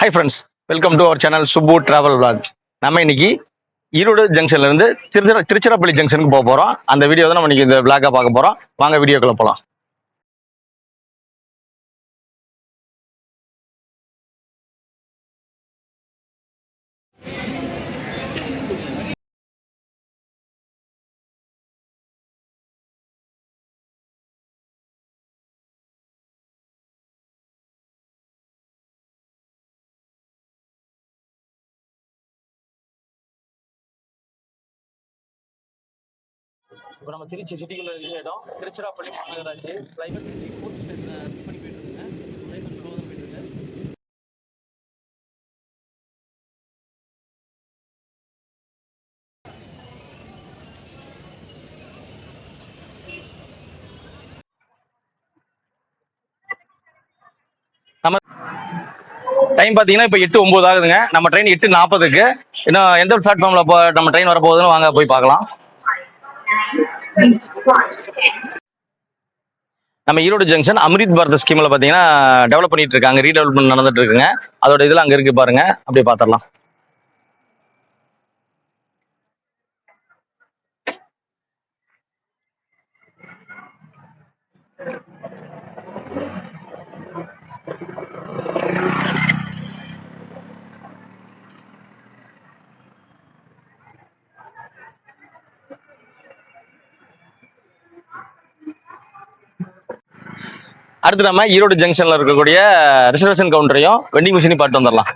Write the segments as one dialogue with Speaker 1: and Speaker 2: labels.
Speaker 1: High friends, welcome to our channel Subbu travel vlog. நம்ம இன்னைக்கு ஈரோடு ஜங்ஷன்ல இருந்து திருச்சிராப்பள்ளி ஜங்ஷனுக்கு போக போறோம். அந்த வீடியோ தான் நம்ம இன்னைக்கு இந்த vlog பார்க்க போறோம். வாங்க வீடியோக்குள்ள போலாம். இப்போ நம்ம திருச்சி சிட்டிக்குள்ள ரீச் ஆயிட்டோம். திருச்சிராப்பள்ளி மாநகராட்சி பிரைவேட் ஃபோர்த் ஸ்டேஷன் ஸ்கிப் பண்ணி போயிட்டு இருக்குங்க. கொஞ்சம் ஸ்லோ தான் போயிட்டு இருக்கு. நம்ம டைம் பார்த்தீங்கன்னா இப்போ 8:09 ஆகுதுங்க. நம்ம ட்ரெயின் 8:40க்கு. இன்னும் எந்த பிளாட்ஃபார்ம்ல நம்ம ட்ரெயின் வரப்போகுதுன்னு வாங்க போய் பார்க்கலாம். நம்ம ஈரோடு ஜங்ஷன் அமிர்த் பாரத் ஸ்கீம்ல பாத்தீங்கன்னா டெவலப் பண்ணிட்டு இருக்காங்க, ரீடெவலப்மெண்ட் நடந்துட்டு இருக்குங்க. அதோட இதுல அங்க இருக்கு பாருங்க, அப்படியே பாத்திரலாம். அடுத்து நம்ம ஈரோடு ஜங்ஷன்ல இருக்கக்கூடிய ரிசர்வேஷன் கவுண்டரையும் வெண்டிங் மிஷினையும் பார்த்து வந்துடலாம்.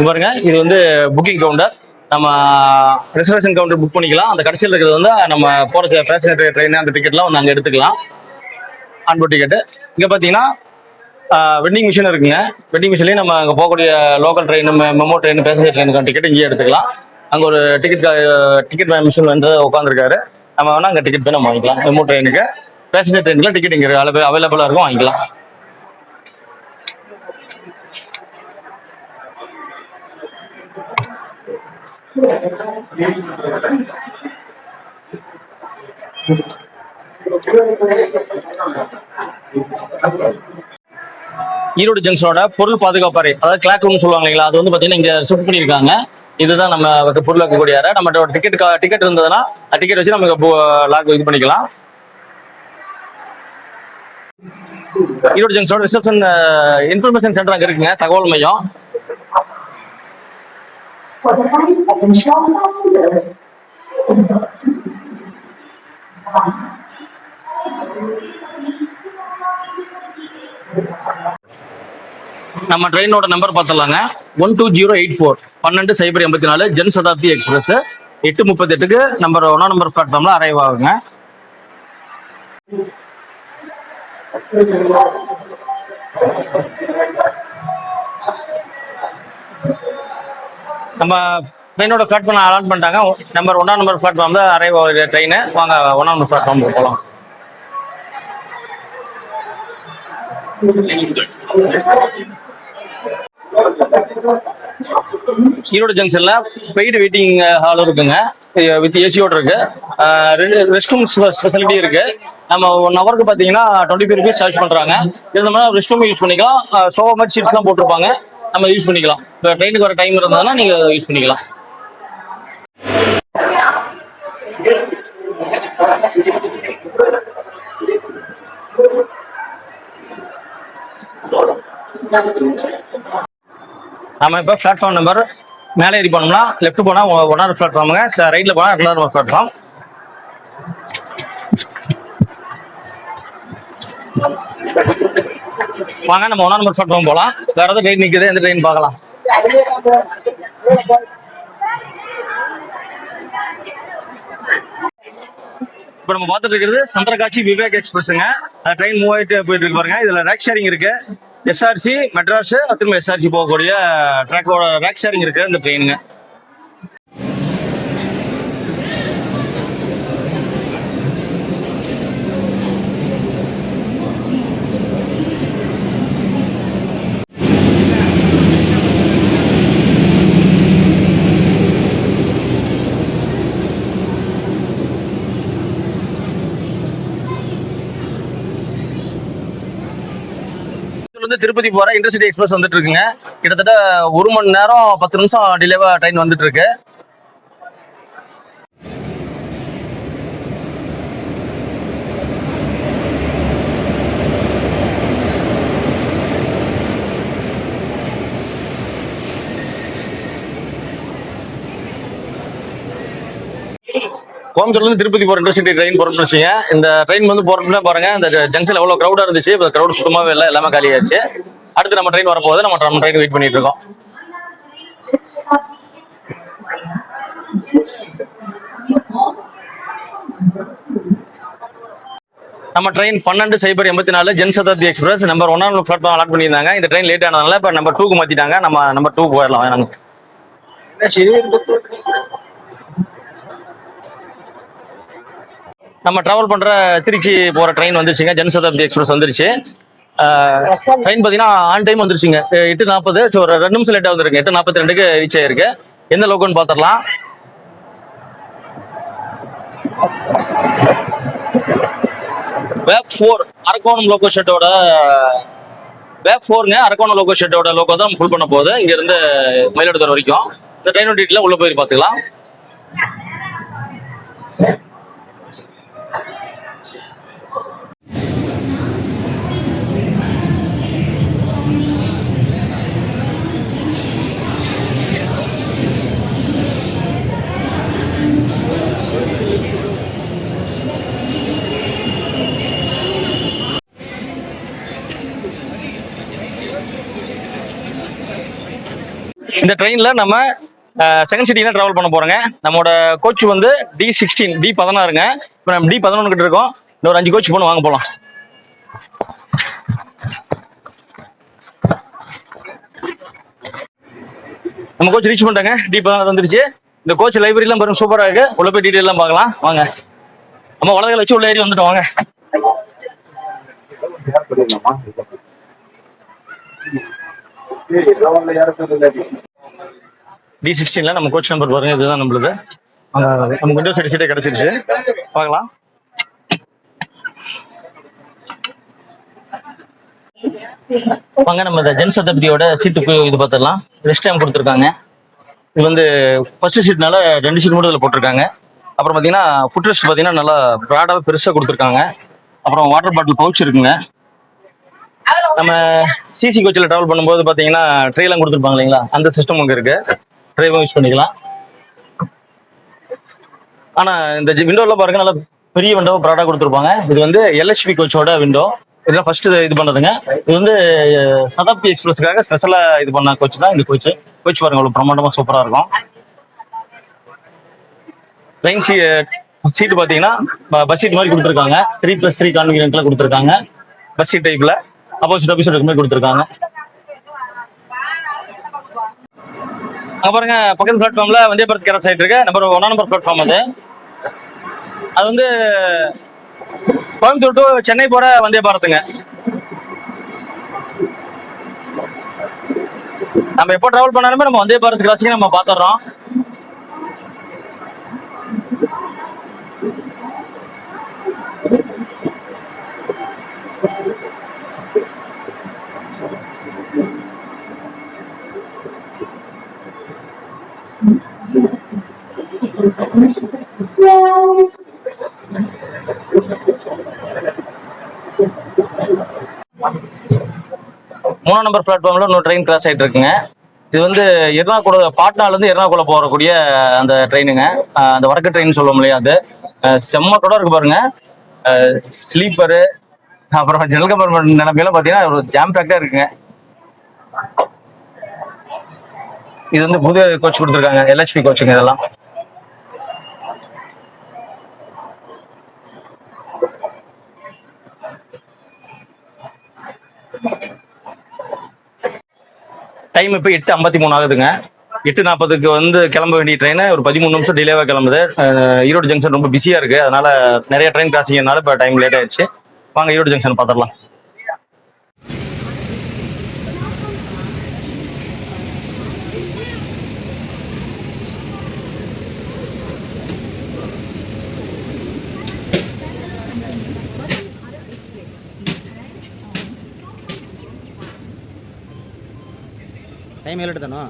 Speaker 1: பாருங்க, இது வந்து புக்கிங் கவுண்டர். நம்ம ரிசர்வேஷன் கவுண்டர் புக் பண்ணிக்கலாம். அந்த கடைசியில் இருக்கிறது வந்து நம்ம போற பேசஞ்சர் ட்ரெயின் அந்த டிக்கெட்லாம் வந்து அங்கே எடுத்துக்கலாம். Onboard ticket. இங்கே பார்த்தீங்கன்னா வெண்டிங் மிஷின் இருக்குங்க. வெண்டிங் மிஷின்லேயே நம்ம அங்கே போகக்கூடிய local train, MEMU train, passenger ட்ரெயினுக்கான டிக்கெட் இங்கேயே எடுத்துக்கலாம். அங்கே ஒரு டிக்கெட் மிஷின் வந்து உட்காந்துருக்காரு. நம்ம வேணா அங்கே டிக்கெட் போய் நம்ம வாங்கிக்கலாம். மெமோ ட்ரெயினுக்கு, பேசஞ்சர் ட்ரெயினுக்கு டிக்கெட் இங்கே அவைலபிளாக இருக்கும், வாங்கிக்கலாம். ஈரோடு ஜங்ஷனோட பொருள் பாதுகாப்பு அறை, அதாவது கிளாக் ரூம் சொல்லுவாங்க இல்லைங்களா, அது வந்து பாத்தீங்கன்னா இங்க ஷிஃப்ட் பண்ணிருக்காங்க. இதுதான் நம்ம பொருள் வைக்கக்கூடிய அறை. நம்ம டிக்கெட் இருந்ததுன்னா டிக்கெட் வச்சு நம்ம லாக் இது பண்ணிக்கலாம். ஈரோடு ஜங்ஷனோட ரிசப்ஷன் இன்ஃபர்மேஷன் சென்டர் அங்க இருக்குங்க, தகவல் மையம். நம்ம ட்ரெயினோட நம்பர் பார்த்துலாங்க. 12084 12,084 ஜன் சதாப்தி எக்ஸ்பிரஸ் 8:38க்கு நம்பர் 1 நம்பர் பிளாட்ஃபார்ம்ல அரைவ் ஆகுங்க. நம்ம ட்ரெயினோட பிளாட்ஃபார்ம் அலாட் பண்ணிட்டாங்க. நம்பர் 1 நம்பர் பிளாட்ஃபார்ம்ல அரைவ் ஆகுது ட்ரெயின். வாங்க 1 நம்பர் பிளாட்ஃபார்ம் போகலாம். ஈரோடு ஜங்ஷன்ல பெய்டு வெயிட்டிங் ஹால் இருக்குங்க, வித் ஏசியோட இருக்கு. ரெஸ்ட் ரூம் ஃபெசிலிட்டி இருக்கு. நம்ம 1 ஹவருக்கு பாத்தீங்கன்னா 25 rupees சார்ஜ் பண்றாங்க. இருந்தோம்னா ரெஸ்ட் ரூம் யூஸ் பண்ணிக்கலாம். சோஃபா மாதிரி சீட்ஸ் எல்லாம் போட்டிருப்பாங்க, நம்ம யூஸ் பண்ணிக்கலாம். இப்போ ட்ரெயினுக்கு வர டைம் இருந்ததுன்னா நீங்க யூஸ் பண்ணிக்கலாம். நம்ம இப்போ பிளாட்ஃபார்ம் நம்பர் மேலே ஏறி போனோம்னா லெஃப்ட் போனால் 1 பிளாட்ஃபார்முங்க, ரைட்ல போனால் 2 நம்பர் பிளாட்ஃபார்ம். வாங்க நம்ம 1 நம்பர் பிளாட்ஃபார்ம் போகலாம். வேற ஏதாவது ட்ரெயின் நிற்குது, எந்த ட்ரெயின் பார்க்கலாம். இப்போ நம்ம பார்த்துட்டு இருக்கிறது சந்திரகாட்சி விவேக் எக்ஸ்பிரஸுங்க. ட்ரெயின் மூவ் ஆகிட்டு போயிட்டு இருக்கு பாருங்க. இதுல ரேக் ஷேரிங் இருக்கு. எஸ்ஆர்சி மெட்ராஸ் திரும்ப எஸ்ஆர்சி போகக்கூடிய ட்ராக்கோட ரேக் ஷேரிங் இருக்கு இந்த ட்ரெயினுங்க. கோயம்புத்தூர்ல திருப்பதி போற இன்டர்சிட்டி எக்ஸ்பிரஸ் வந்துட்டு இருக்குங்க. கிட்டத்தட்ட 1 மணி நேரம் 10 நிமிஷம் டிலேவா ட்ரெயின் வந்துட்டு இருக்கு. கோயம்புத்தூர்ல இருந்து திருப்பதி போற இன்டர்சிட்டி ட்ரெயின் போறோம்னு வச்சுங்க. இந்த ட்ரெயின் வந்து போறதுல பாருங்க, இந்த ஜங்ஷன்ல எவ்வளவு கிரௌடா இருந்துச்சு. இப்போ கிரௌட் சுத்தமாவே இல்லை, எல்லாமே காலியாச்சு. அடுத்து நம்ம ட்ரெயின் வரப்போகுது. நம்ம ட்ரெயின் வெயிட் பண்ணிட்டு இருக்கோம். நம்ம train 12:84 Jan Shatabdi express number 1 platform allot பண்ணியிருந்தாங்க. இந்த ட்ரெயின் லேட் ஆனதுனால இப்போ நம்பர் 2க்கு மாத்திட்டாங்க. நம்ம நம்பர் 2 போயிடலாம். வேணாங்க. நம்ம டிராவல் பண்ற திருச்சி போற ட்ரெயின் வந்துருச்சுங்க. ஜன் சதாப்தி எக்ஸ்பிரஸ் வந்துருச்சு. ட்ரெயின் பாத்தீங்கன்னா ஆன் டைம் வந்துருச்சுங்க. 8:40. ஒரு 2 நிமிஷம் லேட்டா வந்துருக்கு. 8:42க்கு ரீச் ஆயிருக்கு. எந்த லோக்கல்னு பாத்திரலாம். வேப் 4 அரக்கோணம் லோகோ ஷெட்டோட வேப் 4ங்க. அரக்கோணம் லோகோ ஷெட்டோட லோகோ தான் ஃபுல் பண்ண போகுது. இங்க இருந்து மயிலாடுதுறை வரைக்கும். இந்த ட்ரெயின் டீட்டெயில உள்ள போய் பாத்துக்கலாம். இந்த ட்ரெயின்ல நம்ம செகண்ட் சிட்டில டிராவல் பண்ண போறோங்க. நம்மளோட கோச் வந்து D16 D16ங்க. இப்போ நம்ம D11 கிட்ட இருக்கோம். இன்னொரு 5 கோச் போன வாங்க போலாம். நம்ம கோச் ரீச் பண்ணிட்டாங்க. D16 வந்துருச்சு. இந்த கோச் லைப்ரரிலாம் பாருங்க, சூப்பரா இருக்கு. உள்ள போய் டீடைல் எல்லாம் பார்க்கலாம் வாங்க. நம்ம வலதுல வச்சு உள்ள ஏறி வந்துட்டோம் வாங்க. D16ல நம்ம கோச் நம்பர் பாருங்க, இதுதான் நம்மளுது. நம்ம விண்டோ சைடு சீட்டே கிடைச்சிருச்சு. பார்க்கலாம். வாங்க நம்ம இந்த ஜன் சதாப்தியோட சீட்டுக்கு இது பார்த்துடலாம். ரெஸ்ட் டைம் கொடுத்துருக்காங்க. இது வந்து ஃபர்ஸ்ட் சீட்னால 2 சீட் மட்டும் இதில் போட்டிருக்காங்க. அப்புறம் பார்த்தீங்கன்னா ஃபுட் ரெஸ்ட் பார்த்தீங்கன்னா நல்லா ப்ராடாக பெருசாக கொடுத்துருக்காங்க. அப்புறம் வாட்டர் பாட்டில் பவுச் இருக்குங்க. நம்ம சிசி கோச்சில் ட்ராவல் பண்ணும்போது பார்த்தீங்கன்னா ட்ரெயிலாம் கொடுத்துருப்பாங்க இல்லைங்களா, அந்த சிஸ்டம் அங்கே இருக்கு. ட்ரெயிலும் யூஸ் பண்ணிக்கலாம். ஆனால் இந்த விண்டோலாம் பாருங்க, நல்லா பெரிய விண்டோ ப்ராடாக கொடுத்துருப்பாங்க. இது வந்து LHP கோச்சோட விண்டோ. இதெல்லாம் ஃபர்ஸ்ட் இது பண்ணதுங்க. இது வந்து சதாப்தி எக்ஸ்பிரஸ்க்காக ஸ்பெஷலா இது பண்ண கோச் தான் இந்த கோச். கோச் பாருங்க அவ்வளவு பிரமாண்டமா சூப்பரா இருக்கும். ட்ரெயின் சீட் பாத்தீங்கன்னா பஸ் சீட் மாதிரி கொடுத்துருக்காங்க. 3+3 கான்வீனியன்ட்ல கொடுத்துருக்காங்க. பஸ் சீட் டைப்ல ஆப்போசிட் மாதிரி கொடுத்துருக்காங்க. அங்க பாருங்க பக்கத்து பிளாட்ஃபார்ம்ல வந்தே பாரத் கேரஸ் ஆயிட்டு இருக்கு. நம்பர் 1 பிளாட்ஃபார்ம் அது வந்து கோயம்புத்தூர் டு சென்னை போற வந்தே பாரத்துங்க. நம்ம எப்போ டிராவல் பண்ணாலுமே நம்ம வந்தே பாரத் கிராசிங் நம்ம பாத்துறோம். மூணாம் நம்பர் பிளாட்ஃபார்ம்ல இன்னொரு ட்ரெயின் கிராஸ் ஆயிட்டு இருக்குங்க. இது வந்து எர்ணாகுளம், பாட்னால இருந்து எர்ணாகுளம் போறக்கூடிய அந்த ட்ரெயினுங்க. அந்த வடக்கு ட்ரெயின் சொல்லுவோம் இல்லையா, அது செம்ம கூட இருக்கு பாருங்க. ஸ்லீப்பரு அப்புறம் ஜெனரல் கம்பார்ட்மெண்ட் நிலைமையெல்லாம் பாத்தீங்கன்னா ஒரு ஜாம் பேக்கா இருக்குங்க. இது வந்து புது கோச் கொடுத்துருக்காங்க, LHP கோச்சுங்க இதெல்லாம். டைம் இப்போ 8:53 ஆகுதுங்க. 8:40க்கு வந்து கிளம்ப வேண்டிய ட்ரெயின் ஒரு 13 நிமிஷம் டிலேவா கிளம்புது. ஈரோடு ஜங்ஷன் ரொம்ப பிஸியா இருக்கு, அதனால நிறைய ட்ரெயின் கிராசிங்னால இப்போ டைம் லேட் ஆயிடுச்சு. வாங்க ஈரோடு ஜங்ஷன் பார்த்துடலாம்.
Speaker 2: ಟೈಮ್ ಹೇಳಿಡ್ತಾನು.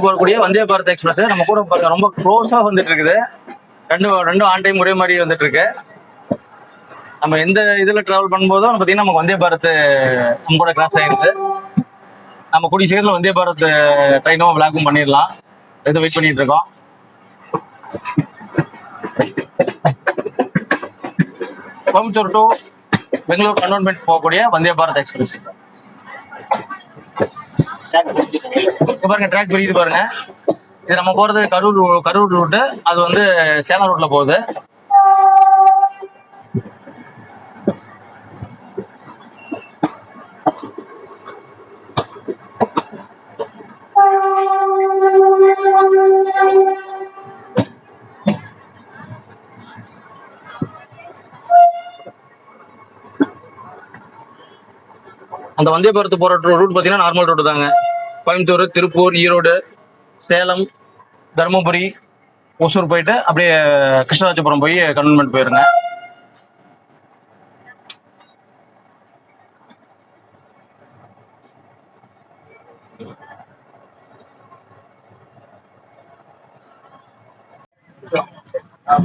Speaker 1: போகக்கூடிய வந்தே பாரத் எக்ஸ்பிரஸ் நம்ம கூட ரொம்ப க்ளோஸா வந்துட்டு இருக்குது. ரெண்டும் ஆன் டைம் ஒரே மாதிரி வந்துட்டு இருக்கு. நம்ம எந்த இதுல டிராவல் பண்ணும்போதும் பாத்தீங்கன்னா நமக்கு வந்தே பாரத் நம்ம கூட கிராஸ் ஆயிருக்கு. நம்ம கூடிய சீக்கிரம் வந்தே பாரத் ட்ரெயினும் விளாக்கும் பண்ணிடலாம். எது வெயிட் பண்ணிட்டு இருக்கோம். கோயம்புத்தூர் டு பெங்களூர் கண்டோன்மெண்ட் போகக்கூடிய வந்தே பாரத் எக்ஸ்பிரஸ். பாருங்க ட்ராக் பிரியுது பாருங்க. இது நம்ம போறது கரூர் ரூட். அது வந்து சேலம் ரூட்ல போகுது. அந்த வந்தே பாரத் போற ரூட் பாத்தீங்கன்னா நார்மல் ரூட் தாங்க. கோயம்புத்தூர், திருப்பூர், ஈரோடு, சேலம், தருமபுரி, ஒசூர் போயிட்டு அப்படியே கிருஷ்ணராஜபுரம் போய் கண்டோன்மெண்ட் போயிருங்க.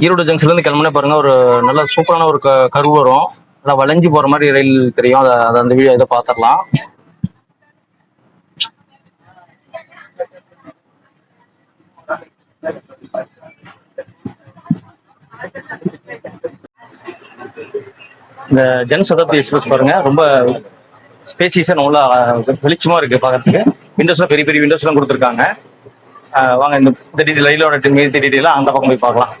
Speaker 1: ஈரோடு ஜங்ஷன்ல இருந்து கிளம்புனே பாருங்க, ஒரு நல்ல சூப்பரான ஒரு கரு வரும். அதான் வளைஞ்சு போற மாதிரி ரயில் தெரியும். அதை அந்த வீடியோ இதை பார்த்துடலாம். இந்த ஜன் சதாப்தி எக்ஸ்பிரஸ் பாருங்க, ரொம்ப ஸ்பேசியஸா நல்லா வெளிச்சமா இருக்கு பாக்கிறதுக்கு. விண்டோஸ்லாம் பெரிய பெரிய விண்டோஸ் எல்லாம் கொடுத்துருக்காங்க. வாங்க இந்த ரயிலோட டீட்டெயிலா அந்த பக்கம் போய் பார்க்கலாம்.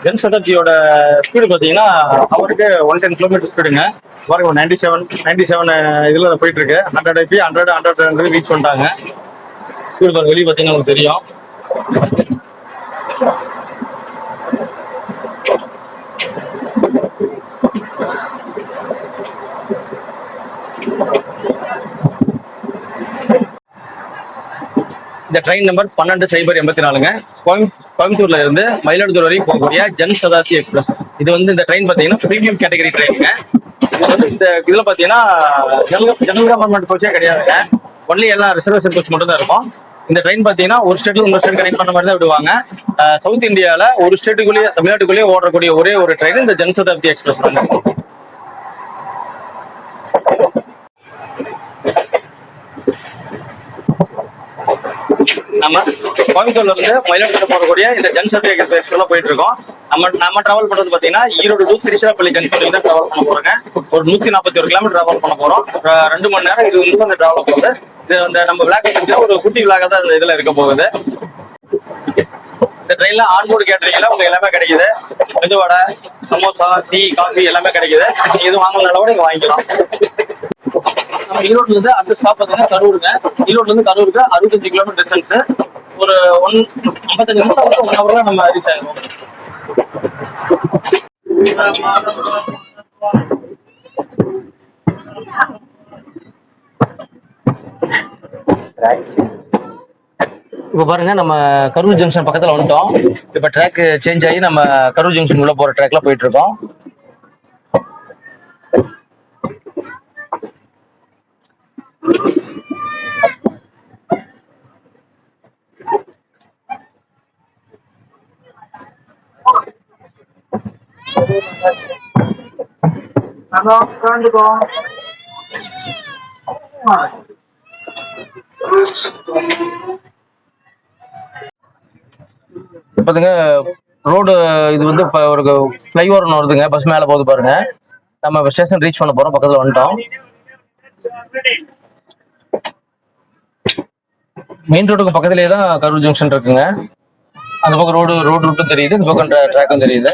Speaker 1: ஜன் சதாப்தியோட ஸ்பீடு பார்த்தீங்கன்னா அவருக்கு 110 கிலோமீட்டர் ஸ்பீடுங்க. பாருங்க 97 இதுல போயிட்டு இருக்கு. 100 ரீச் பண்ணிட்டாங்க. ஸ்பீடு பாருங்க, வெளியே பார்த்தீங்கன்னா உங்களுக்கு தெரியும். இந்த ட்ரெயின் நம்பர் 12084ங்க. கோயம்புத்தூர்ல இருந்து மயிலாடுதுறை வரைக்கும் போகக்கூடிய ஜன் சதாப்தி எக்ஸ்பிரஸ். இது வந்து இந்த ட்ரெயின் பாத்தீங்கன்னா பிரீமியம் கேட்டகரி ட்ரெயினுங்க. இந்த இதுல பாத்தீங்கன்னா ஜெனரல் கம்பார்ட்மெண்ட் கோச்சே கிடையாதுங்க. ஒன்லி எல்லாம் ரிசர்வேஷன் கோச் மட்டும் தான் இருக்கும். இந்த ட்ரெயின் பாத்தீங்கன்னா ஒரு ஸ்டேட்ல இன்னொரு ஸ்டேட் கனெக்ட் பண்ண மாதிரி தான் விடுவாங்க. சவுத் இந்தியால ஒரு ஸ்டேட்டுக்குள்ளேயே தமிழ்நாட்டுக்குள்ளேயே ஓடக்கூடிய ஒரே ஒரு ட்ரெயின் இந்த ஜன் சதாப்தி எக்ஸ்பிரஸ் தாங்க. நம்ம கோயம்புத்தூர்ல இருந்து மயிலாடுதுறை போகக்கூடிய இந்த ஜன் சதாப்தி எக்ஸ்பிரஸ்ல போயிட்டு இருக்கோம். நம்ம டிராவல் பண்றது பாத்தீங்கன்னா ஈரோடு டு திருச்சிராப்பள்ளி ஜங்ஷன் தான் டிராவல் பண்ண போறோங்க. ஒரு 141 கிலோமீட்டர் டிராவல் பண்ண போறோம். 2 மணி நேரம் இது வந்து அந்த டிராவல் போகுது. இது அந்த நம்ம விளாக் ஒரு குட்டி விளாக தான் இந்த இதுல இருக்க போகுது. இந்த ட்ரெயின்ல ஆன்போர்டு கேட்டரிங்ல உங்களுக்கு எல்லாமே கிடைக்குது. மெதுவடை, சமோசா, டீ, காஃபி எல்லாமே கிடைக்குது. நீங்க எதுவும் வாங்கலாம் கூட நீங்க வாங்கிக்கலாம். நம்ம ஈரோட்ல இருந்து அடுத்த ஸ்டாப் பார்த்தீங்கன்னா கரூருங்க. ஈரோட்ல இருந்து கரூருக்கு 65 கிலோமீட்டர் டிஸ்டன்ஸ். ஒரு 55 நிமிஷம் 1 ஹவர்ல நம்ம ரீச் ஆயிடும். இப்ப பாருங்க, நம்ம கரூர் ஜங்ஷன் பக்கத்துல வந்துட்டோம். இப்ப ட்ராக் சேஞ்ச் ஆகி நம்ம கரூர் ஜங்ஷன் உள்ள போற ட்ராக்ல போயிட்டு இருக்கோம். இப்போதுங்க ரோடு இது வந்து இப்போ ஒரு ஃப்ளைஓவர் ஒன்று வருதுங்க, பஸ் மேலே போகுது பாருங்க. நம்ம ஸ்டேஷன் ரீச் பண்ண போகிறோம், பக்கத்தில் வந்துட்டோம். மெயின் ரோடுக்கு பக்கத்துலேயே தான் கரூர் ஜங்ஷன் இருக்குங்க. அந்த பக்கம் ரோடு ரூட்டும் தெரியுது, இந்த பக்கம் ட்ராக்கும் தெரியுது.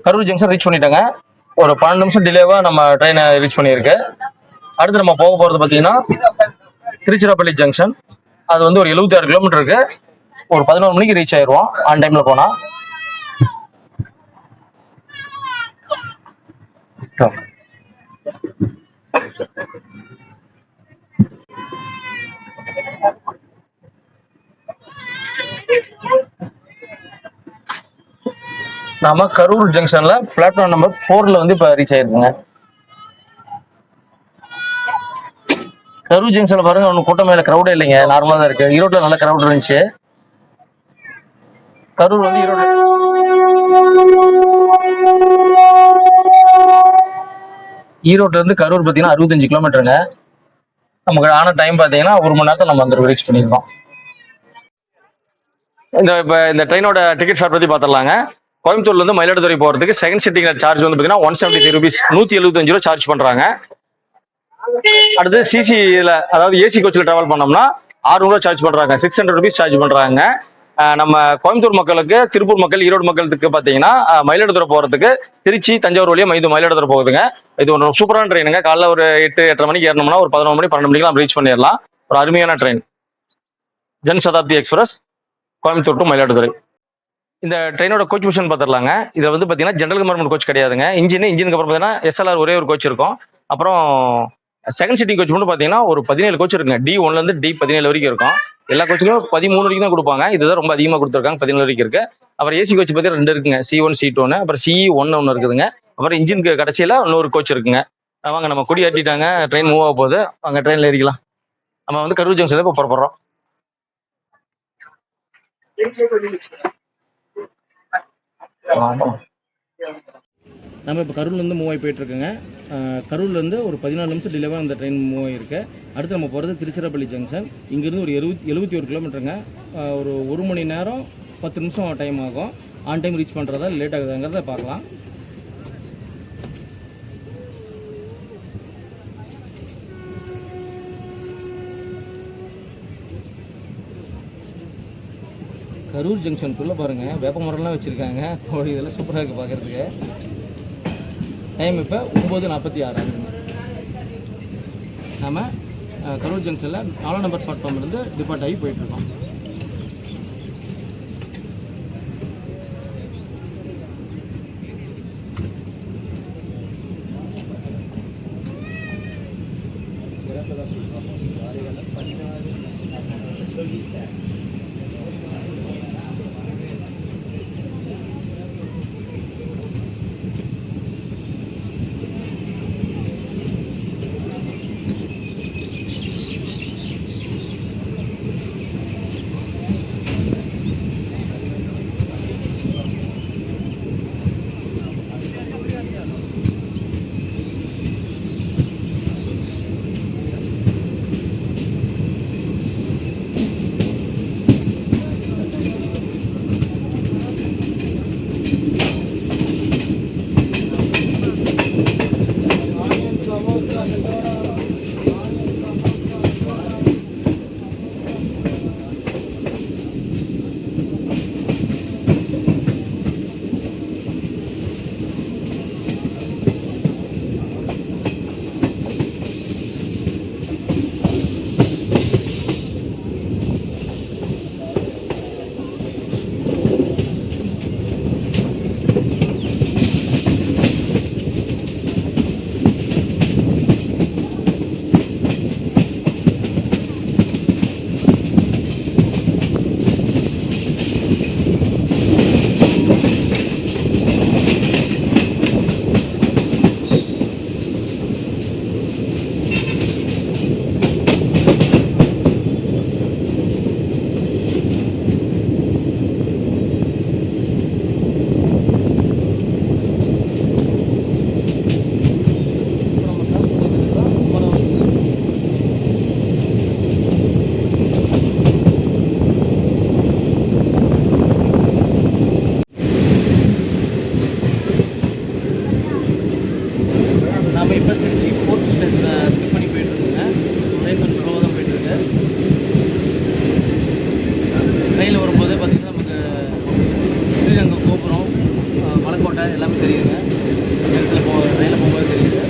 Speaker 1: கரூர் ஜங்ஷன் ரீச் பண்ணிட்டாங்க. ஒரு 12 நிமிஷம் டிலேவா நம்ம ட்ரெயினை ரீச் பண்ணியிருக்கு. அடுத்து நம்ம போக போறது பார்த்தீங்கன்னா திருச்சிராப்பள்ளி ஜங்ஷன். அது வந்து ஒரு 76 கிலோமீட்டர் இருக்கு. ஒரு 11 மணிக்கு ரீச் ஆயிடுவோம் ஆன் டைம்ல போனா. நாம கரூர் ஜங்ஷன்ல பிளாட்ஃபார்ம் நம்பர் 4ல வந்து இப்ப ரீச் ஆயிருக்குங்க. கரூர் ஜங்ஷன்ல பாருங்க, ஒன்னும் கூட்டமே இல்லை, கிரௌடே இல்லைங்க, நார்மலா தான் இருக்கு. ஈரோட்ல நல்ல கிரௌட் இருந்துச்சு. கரூர் வந்து ஈரோட்ல இருந்து கரூர் பார்த்தீங்கன்னா 65 கிலோமீட்டருங்க. நமக்கு ஆன டைம் பார்த்தீங்கன்னா 1 மணி நேரத்தில் நம்ம வந்து ரீச் பண்ணியிருக்கோம். இந்த ட்ரெயினோட டிக்கெட் ஷார்ட் பற்றி பார்த்துடலாங்க. கோயம்புத்தூர்ல இருந்து மயிலாடுதுறை போகிறதுக்கு செகண்ட் சிட்டிங் சார்ஜ் வந்து பார்த்தீங்கன்னா 173 ரூபீஸ், 175 ரூபா சார்ஜ் பண்ணுறாங்க. அடுத்து சிசியில், அதாவது ஏசி கோச்சில் ட்ராவல் பண்ணோம்னா 600 ரூபா சார்ஜ் பண்ணுறாங்க, 600 ருபீஸ் சார்ஜ் பண்ணுறாங்க. நம்ம கோயம்புத்தூர் மக்களுக்கு, திருப்பூர் மக்கள், ஈரோடு மக்களுக்கு பார்த்தீங்கன்னா மயிலாடுதுறை போகிறதுக்கு திருச்சி தஞ்சாவூர் வழியா மயிலாடுதுறை போகுதுங்க. இது ஒரு சூப்பரான ட்ரெயினுங்க. காலைல ஒரு 8-8:30 மணிக்கு ஏறணும்னா ஒரு 11 மணி 12 மணிக்கு நம்ம ரீச் பண்ணிடலாம். ஒரு அருமையான train, Jan Shatabdi express, Coimbatore to Mayiladuthurai. இந்த ட்ரெயினோட கோச் மிஷன் பார்த்துடலாங்க. இதில் வந்து பார்த்தீங்கன்னா ஜென்ரல் கம்பார்ட்மெண்ட் கோச் கிடையாதுங்க. இன்ஜினுக்கு அப்புறம் பார்த்தீங்கன்னா எஸ்எல்ஆர் ஒரே ஒரு கோச் இருக்கும். அப்புறம் செகண்ட் சிட்டிங் கோச் மட்டும் பார்த்தீங்கன்னா ஒரு 17 கோச் இருக்குங்க. D1ல இருந்து D17 வரைக்கும் இருக்கும். எல்லா கோச்சுலையும் 13 வரைக்கும் தான் கொடுப்பாங்க. இதுதான் ரொம்ப அதிகமாக கொடுத்துருக்காங்க, 17 வரைக்கும் இருக்கு. அப்புறம் ஏசி கோச் பற்றி 2 இருக்குங்க, C1 C2. அப்புறம் CE1 ஒன்று இருக்குதுங்க. அப்புறம் இன்ஜினுக்கு கடைசியில் இன்னொரு கோச் இருக்குங்க. வாங்க, நம்ம கொடி ஏற்றிட்டாங்க, ட்ரெயின் மூவ் ஆக போகுது. வாங்க ட்ரெயினில் ஏறிக்கலாம். நம்ம வந்து கரூர் ஜங்ஷன் இப்போ புறப்படுறோம். நம்ம இப்போ கரூர்லேருந்து மூவ் ஆகி போயிட்டுருக்கோங்க. கரூர்லேருந்து ஒரு 14 நிமிஷம் டிலேவாக அந்த ட்ரெயின் மூவ் ஆகிருக்கு. அடுத்து நம்ம போகிறது திருச்சிராப்பள்ளி ஜங்ஷன். இங்கேருந்து ஒரு 71 கிலோமீட்டருங்க. ஒரு 1 மணி நேரம் 10 நிமிஷம் டைம் ஆகும். ஆன் டைம் ரீச் பண்ணுறதா லேட் ஆகுதுங்கிறத பார்க்கலாம். கரூர் ஜங்ஷனுக்குள்ளே பாருங்கள், வேப்ப மரம்லாம் வச்சுருக்காங்க. இதெல்லாம் சூப்பராக இருக்குது பார்க்குறதுக்கு. டைம் இப்போ 9:46 ஆகுதுங்க. நம்ம கரூர் ஜங்ஷனில் 4 நம்பர் பிளாட்ஃபார்ம்லேருந்து டிபார்ட் ஆகி போயிட்டுருக்கோம். கடை எல்லாமே தெரியுதுங்க. ட்ரெயினில் போகும்போது தெரியுது.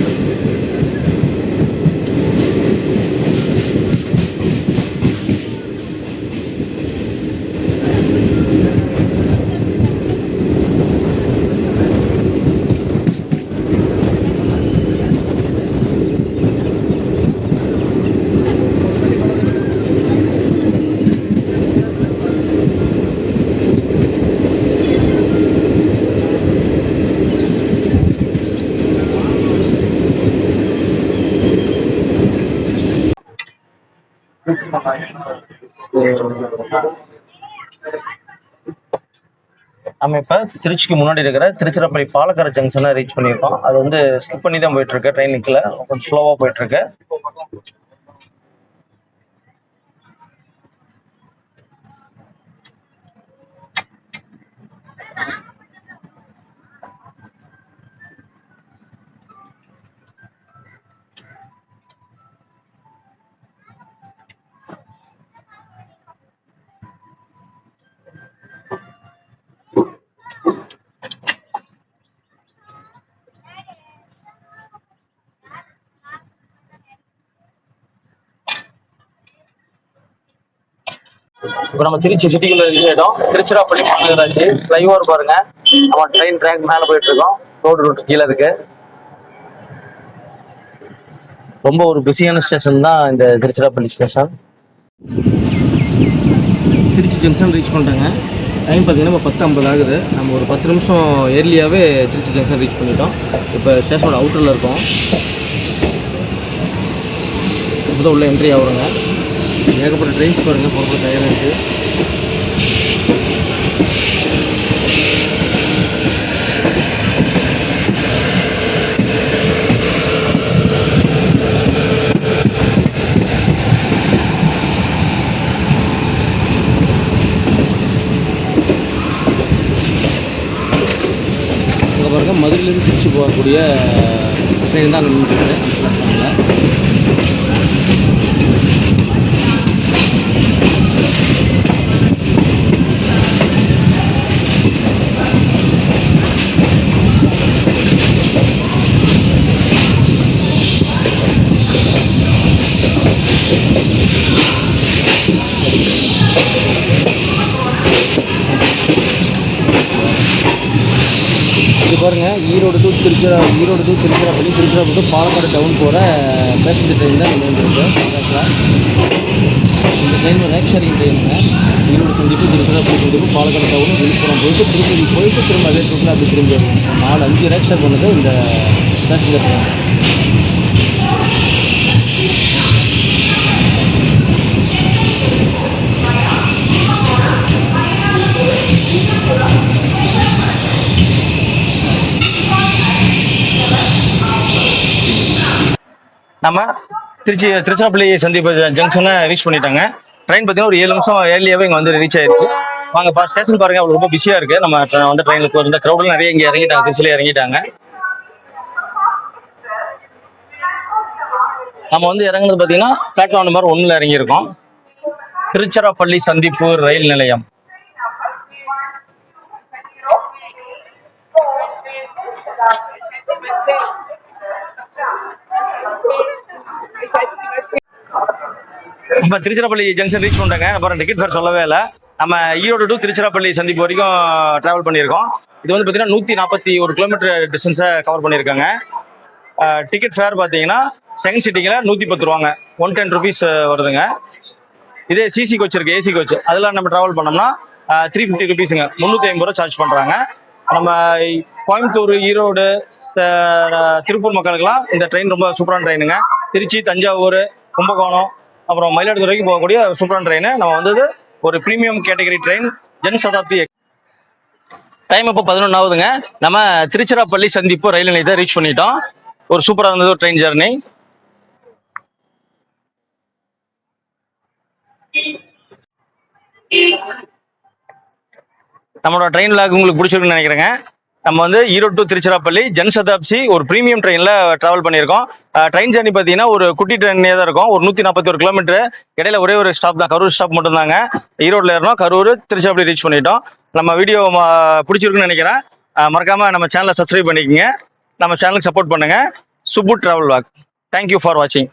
Speaker 1: நம்ம இப்ப திருச்சிக்கு முன்னாடி இருக்கிற திருச்சிராப்பள்ளி பாலக்காடு ஜங்ஷனை ரீச் பண்ணியிருக்கோம். அது வந்து ஸ்கிப் பண்ணி தான் போயிட்டு இருக்கு. ட்ரெயின் நிக்கல, கொஞ்சம் ஸ்லோவா போயிட்டு இருக்கு. இப்போ நம்ம திருச்சி சிட்டிக்குள்ள ரீச் ஆயிட்டோம். திருச்சிராப்பள்ளி மாநகராட்சி ஃப்ளைஓவர் பாருங்க. நம்ம ட்ரெயின் ட்ராக் மேல போயிட்டு இருக்கோம். ரோடு கீழே இருக்கு. ரொம்ப ஒரு பிஸியான ஸ்டேஷன் தான் இந்த Tiruchirappalli station. Trichy junction reach பண்ணிட்டாங்க. டைம் பார்த்தீங்கன்னா இப்போ 10:50 ஆகுது. நம்ம ஒரு 10 நிமிஷம் ஏர்லியாகவே திருச்சி ஜங்ஷன் ரீச் பண்ணிட்டோம். இப்போ ஸ்டேஷனோட அவுட்டரில் இருக்கோம். இப்போ தான் உள்ள என்ட்ரி ஆகுறோங்க. ஏகப்பட்ட ட்ரெயின்ஸ் பாருங்கள், போகிற தயாராக இருக்குது. அங்கே பாருங்கள், மதுரையிலேருந்து திருச்சி போகக்கூடிய ட்ரெயின் தான் அங்கே நின்றுருக்கு. இது பாருங்கள், Erode to Tiruchirappalli, Tiruchirappalli to Palakkad town போகிற பேசஞ்சர் ட்ரெயின் தான் இந்த இருக்குது. இந்த ட்ரெயின் ரேக் ஷேரிங் ட்ரெயினுங்க. ஈரோடு சந்திப்பு, திருச்சிராப்பள்ளி சந்திப்பு, பாலக்காடு டவுன், விழுப்புரம் போயிட்டு திரும்ப அதே ட்ரிப்பில் அப்படி திரும்பி வரும். 4-5 ரேக் ஷேர் பண்ணது இந்த பேசஞ்சர் ட்ரெயின். நம்ம திருச்சிராப்பள்ளி சந்திப்பு ஜங்ஷனை ரீச் பண்ணிட்டாங்க. ட்ரெயின் பார்த்தீங்கன்னா ஒரு 7 நிமிஷம் ஏர்லியாகவே இங்கே வந்து ரீச் ஆயிடுச்சு. வாங்க ஸ்டேஷன் பாருங்க, அவ்வளோ ரொம்ப பிஸியாக இருக்கு. நம்ம வந்து ட்ரெயினில் போயிருந்த க்ரௌடில் நிறைய இங்கே இறங்கிட்டாங்க, திருச்சியில இறங்கிட்டாங்க. நம்ம வந்து இறங்குனது பார்த்தீங்கன்னா பிளாட்ஃபார்ம் நம்பர் 1ல் இறங்கியிருக்கோம். திருச்சிராப்பள்ளி சந்திப்பு ரயில் நிலையம். நம்ம திருச்சிராப்பள்ளி ஜங்ஷன் ரீச் பண்ணிட்டாங்க. அப்புறம் டிக்கெட் ஃபேர் சொல்லவே இல்லை. நம்ம ஈரோடு டு திருச்சிராப்பள்ளி சந்திப்பு வரைக்கும் டிராவல் பண்ணியிருக்கோம். இது வந்து பார்த்தீங்கன்னா 141 கிலோமீட்டர் டிஸ்டன்ஸை கவர் பண்ணியிருக்காங்க. டிக்கெட் ஃபேர் பார்த்தீங்கன்னா செகண்ட் சிட்டிங்கில் 110 ரூபாங்க, 110 ருபீஸ் வருதுங்க. இதே சிசி கோச் இருக்குது, ஏசி கோச், அதெல்லாம் நம்ம ட்ராவல் பண்ணோம்னா 350 ருபீஸுங்க, 350 ரூபா சார்ஜ் பண்ணுறாங்க. நம்ம கோயம்புத்தூர், ஈரோடு, திருப்பூர் மக்களுக்கெல்லாம் இந்த ட்ரெயின் ரொம்ப சூப்பரான ட்ரெயினுங்க. திருச்சி, தஞ்சாவூர், கும்பகோணம், அப்புறம் மயிலாடுதுறைக்கு போகக்கூடிய சூப்பரான ட்ரெயின். நம்ம வந்தது ஒரு premium category train, Jan Shatabdi. Time இப்போ 11 ஆகுதுங்க. நம்ம திருச்சிராப்பள்ளி சந்திப்பு ரயில் நிலையத்தை ரீச் பண்ணிட்டோம். ஒரு சூப்பராக இருந்தது ஒரு ட்ரெயின் ஜர்னி. நம்மளோட ட்ரெயின் விளாக் உங்களுக்கு பிடிச்சிருக்குன்னு நினைக்கிறேங்க. நம்ம வந்து ஈரோடு டு திருச்சிராப்பள்ளி ஜன்சதாப்தி ஒரு ப்ரீமியம் ட்ரெயினில் ட்ராவல் பண்ணியிருக்கோம். ட்ரெயின் ஜர்னி பார்த்தீங்கன்னா ஒரு குட்டி ட்ரெயினே தான் இருக்கும். ஒரு 141 கிலோமீட்டர். இடையில ஒரே ஒரு ஸ்டாப் தான், கரூர் ஸ்டாப் மட்டும்தாங்க. ஈரோட்டில் ஏறணும், கரூர், திருச்சிராப்பள்ளி ரீச் பண்ணிட்டோம். நம்ம வீடியோ பிடிச்சிருக்குன்னு நினைக்கிறேன். மறக்காம நம்ம சேனலை சப்ஸ்கிரைப் பண்ணிக்கோங்க. நம்ம சேனலுக்கு சப்போர்ட் பண்ணுங்க. Subbu travel walk. Thank you for வாட்சிங்.